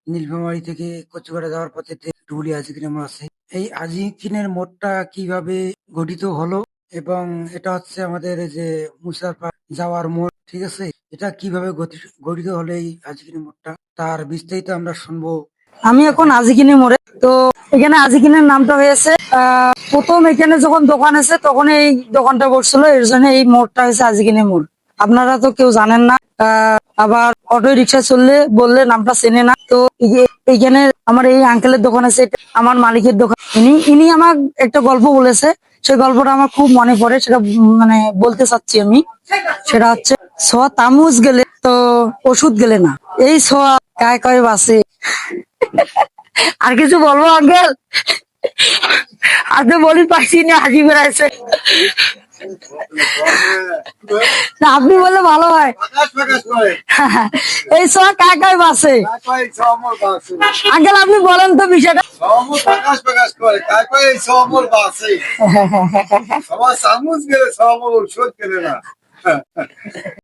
নীলফামারী থেকে কচুয়াড়া যাওয়ার পথে টুলি আজিকিনের মোড় আছে। এই আজিকিনের মোড়টা কিভাবে গঠিত হলো এবং এটা হচ্ছে আমাদের এই যে মুসারফা যাওয়ার মোড়, ঠিক আছে? এটা কিভাবে গঠিত হলো এই আজিকিনের মোড়টা, তার বিস্তারিত আমরা শুনবো। আমি এখন আজিকিনি মোড়ে। তো এখানে আজিকিনের নামটা হয়েছে প্রথম এখানে যখন দোকান আছে তখন এই দোকানটা বসছিল, এর জন্য এই মোড়টা হয়েছে আজিকিনি মোড়। আপনারা তো কেউ জানেন না, আবার অটো রিক্সা চললে বললে নামটা চেনে না। তো এইখানে আমার এই আঙ্কেলের দোকান আছে, এটা আমার মালিকের দোকান। ইনি আমার একটা গল্প বলেছে, সেই গল্পটা আমার খুব মনে পড়ে, সেটা মানে বলতে চাচ্ছি আমি। সেটা হচ্ছে, ছোঁয়া তামুজ গেলে তো ওষুধ গেলে না, এই ছোঁয়া কায় কয় বাসে। আর কিছু বলবো আঙ্কেল? আপনি বলি পাইছি না, হাসি বেড়াইছে। না, আপনি বললে ভালো হয়। এই ছোঁয়া কায় কয় বাসে, আঙ্কেল আপনি বলেন তো বিষয়টা।